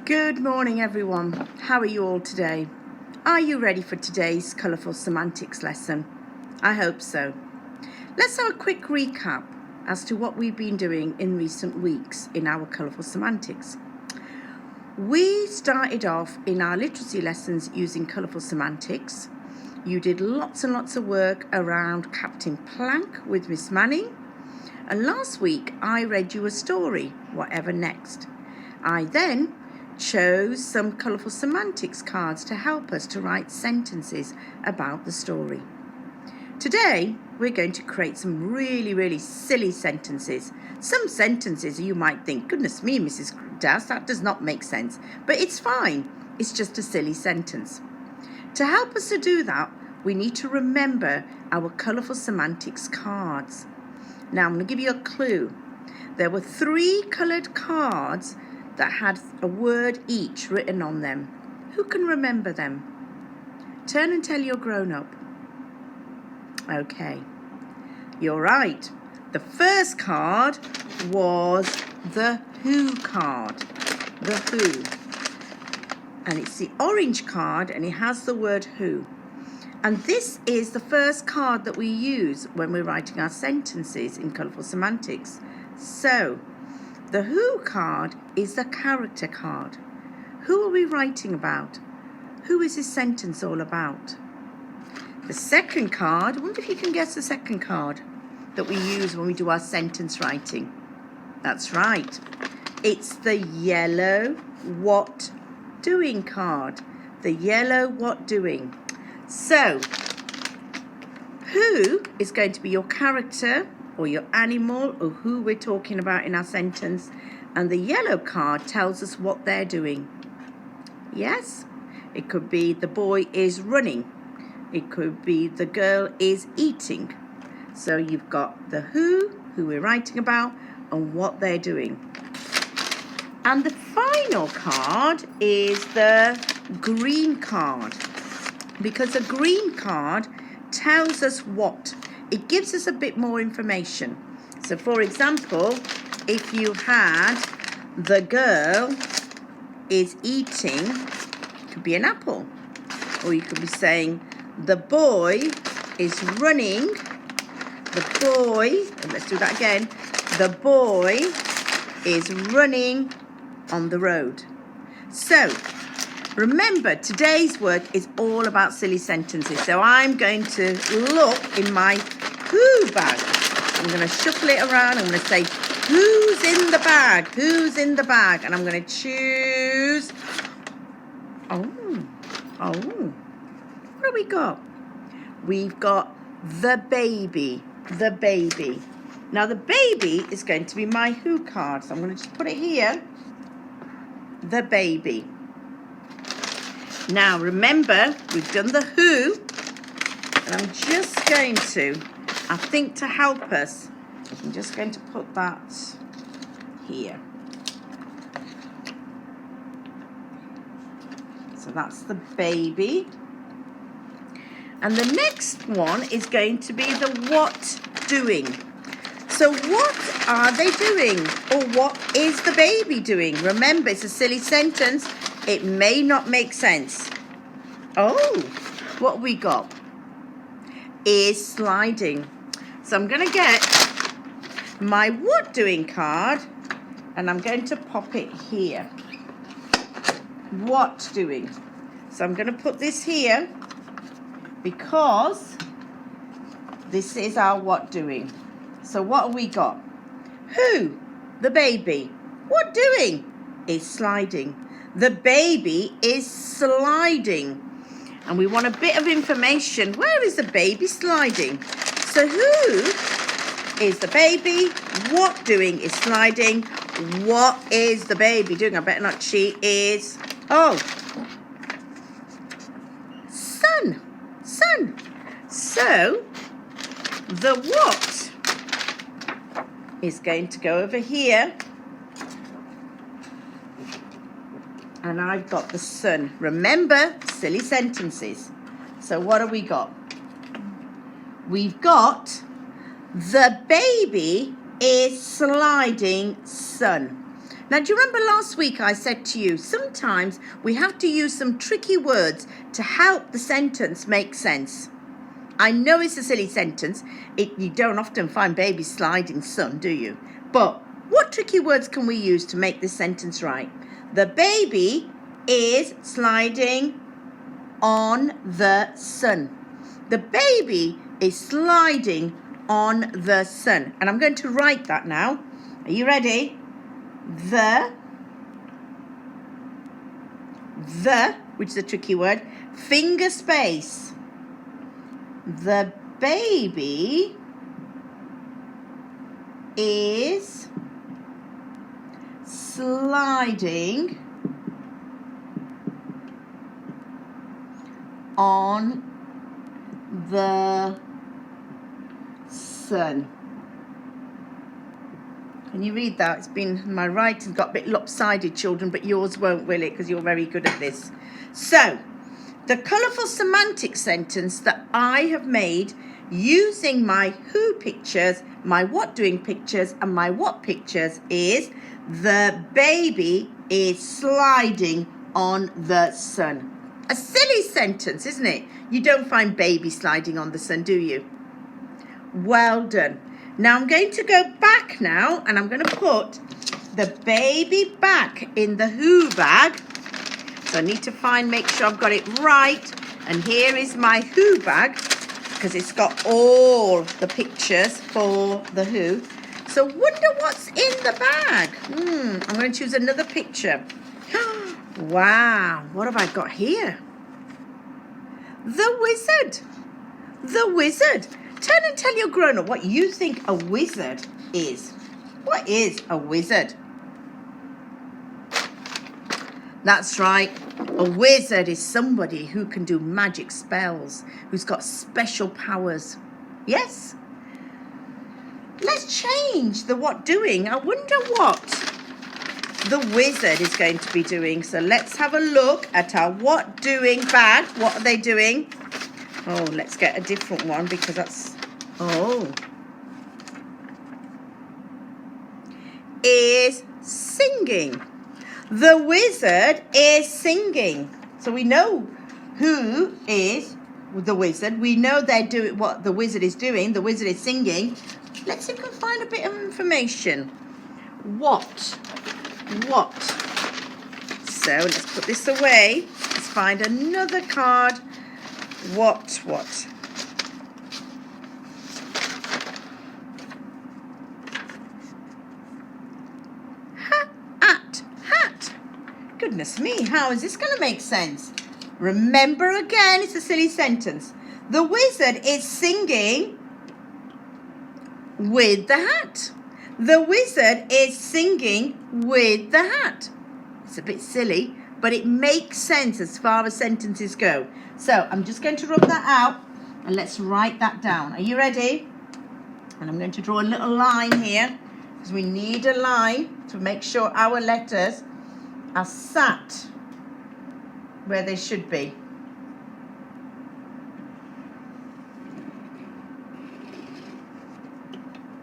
Good morning, everyone. How are you all today? Are you ready for today's Colourful Semantics lesson? I hope so. Let's have a quick recap as to what we've been doing in recent weeks in our Colourful Semantics. We started off in our literacy lessons using Colourful Semantics. You did lots and lots of work around Captain Plank with Miss Manning. And last week I read you a story, Whatever Next. I then chose some Colourful Semantics cards to help us to write sentences about the story. Today we're going to create some really silly sentences. Some sentences you might think, goodness me, Mrs. Dowse, that does not make sense. But it's fine, it's just a silly sentence. To help us to do that, we need to remember our Colourful Semantics cards. Now I'm going to give you a clue. There were 3 coloured cards that had a word each written on them. Who can remember them? Turn and tell your grown-up. Okay, you're right. The first card was the Who card. The Who. And it's the orange card and it has the word Who. And this is the first card that we use when we're writing our sentences in Colourful Semantics. So, the Who card is the character card. Who are we writing about? Who is this sentence all about? The second card, I wonder if you can guess the second card that we use when we do our sentence writing. That's right. It's the yellow what doing card. The yellow what doing. So, who is going to be your character or your animal or who we're talking about in our sentence, and the yellow card tells us what they're doing. Yes? It could be the boy is running. It could be the girl is eating. So you've got the who we're writing about, and what they're doing. And the final card is the green card, because a green card tells us what. It gives us a bit more information. So for example, if you had the girl is eating, it could be an apple. Or you could be saying the boy is running. The boy, and let's do that again. The boy is running on the road. So remember, today's work is all about silly sentences. So I'm going to look in my Who bag. I'm going to shuffle it around. I'm going to say, who's in the bag? Who's in the bag? And I'm going to choose. Oh. What have we got? We've got the baby. The baby. Now the baby is going to be my Who card. So I'm going to just put it here. The baby. Now remember, we've done the Who, and I'm just going to, I think to help us, I'm just going to put that here. So that's the baby. And the next one is going to be the what doing. So what are they doing? Or what is the baby doing? Remember, it's a silly sentence. It may not make sense. Oh, what we got is sliding. So I'm going to get my what doing card and I'm going to pop it here. What doing. So I'm going to put this here because this is our what doing. So what have we got? Who? The baby. What doing? Is sliding. The baby is sliding. And we want a bit of information. Where is the baby sliding? So who is the baby? What doing is sliding? What is the baby doing? I better not cheat. Is, sun. Sun. So the what is going to go over here. And I've got the sun. Remember, silly sentences. So what have we got? We've got the baby is sliding sun. Now, do you remember last week I said to you, sometimes we have to use some tricky words to help the sentence make sense. I know it's a silly sentence. You don't often find babies sliding sun, do you? But what tricky words can we use to make this sentence right? The baby is sliding on the sun. The baby is sliding on the sun. And I'm going to write that now. Are you ready? The, which is a tricky word, finger space. The baby is sliding on the sun. Can you read that? It's been, my writing's got a bit lopsided, children, but yours won't, will it? Because you're very good at this. So, the colourful semantics sentence that I have made using my who pictures, my what doing pictures, and my what pictures is the baby is sliding on the sun. A silly sentence, isn't it? You don't find baby sliding on the sun, do you? Well done. Now I'm going to go back now and I'm going to put the baby back in the who bag. So I need to make sure I've got it right. And here is my who bag because it's got all the pictures for the who. So wonder what's in the bag. I'm going to choose another picture. Wow, what have I got here? The wizard. The wizard. Turn and tell your grown-up what you think a wizard is. What is a wizard? That's right. A wizard is somebody who can do magic spells, who's got special powers. Yes? Let's change the what doing. I wonder what the wizard is going to be doing. So let's have a look at our what doing bag. What are they doing? Oh, let's get a different one because that's... Oh. Is singing. The wizard is singing. So we know who is the wizard. We know they're doing what the wizard is doing. The wizard is singing. Let's see if we can find a bit of information. What? So let's put this away. Let's find another card. What? Hat. Goodness me, how is this going to make sense? Remember again, it's a silly sentence. The wizard is singing with the hat. The wizard is singing with the hat. It's a bit silly, but it makes sense as far as sentences go. So I'm just going to rub that out and let's write that down. Are you ready? And I'm going to draw a little line here because we need a line to make sure our letters are sat where they should be.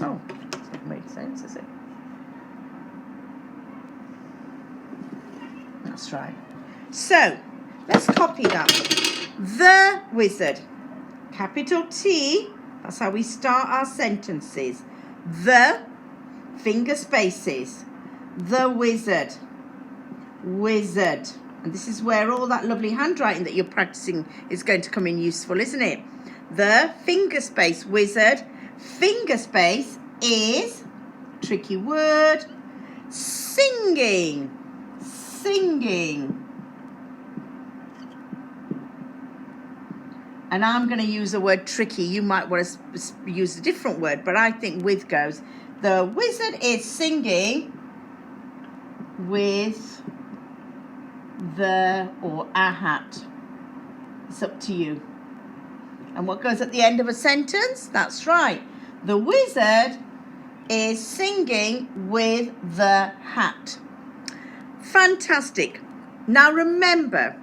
Oh, that made sense, is it? That's right. So, let's copy that. The wizard. Capital T, that's how we start our sentences. The, finger spaces. The wizard. Wizard. And this is where all that lovely handwriting that you're practicing is going to come in useful, isn't it? The, finger space, wizard. Finger space is, tricky word, singing. Singing. And I'm going to use the word tricky. You might want to use a different word, but I think with goes. The wizard is singing with the or a hat. It's up to you. And what goes at the end of a sentence? That's right. The wizard is singing with the hat. Fantastic. Now remember,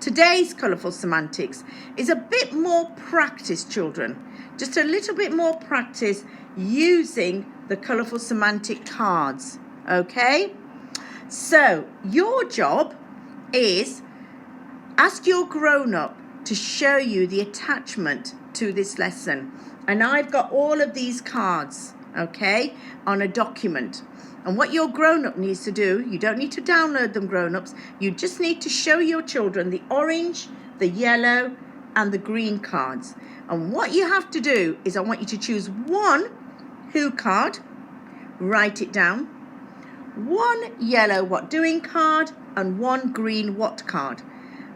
today's Colourful Semantics is a bit more practice, children. Just a little bit more practice using the Colourful Semantic cards. Okay? So your job is ask your grown-up to show you the attachment to this lesson. And I've got all of these cards, okay, on a document. And what your grown-up needs to do, you don't need to download them, grown-ups, you just need to show your children the orange, the yellow, and the green cards. And what you have to do is I want you to choose one who card, write it down, one yellow what doing card, and one green what card.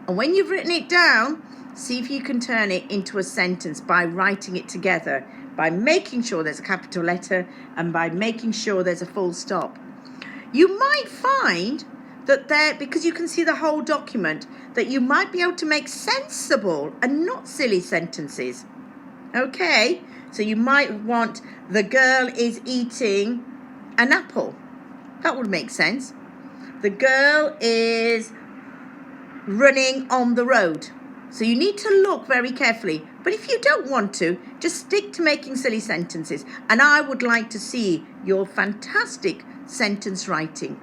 And when you've written it down, see if you can turn it into a sentence by writing it together, by making sure there's a capital letter and by making sure there's a full stop. You might find that there, because you can see the whole document, that you might be able to make sensible and not silly sentences. Okay, so you might want, the girl is eating an apple. That would make sense. The girl is running on the road. So you need to look very carefully. But if you don't want to, just stick to making silly sentences. And I would like to see your fantastic sentence writing.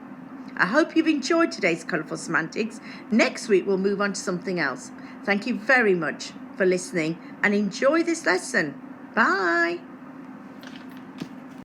I hope you've enjoyed today's Colourful Semantics. Next week, we'll move on to something else. Thank you very much for listening and enjoy this lesson. Bye.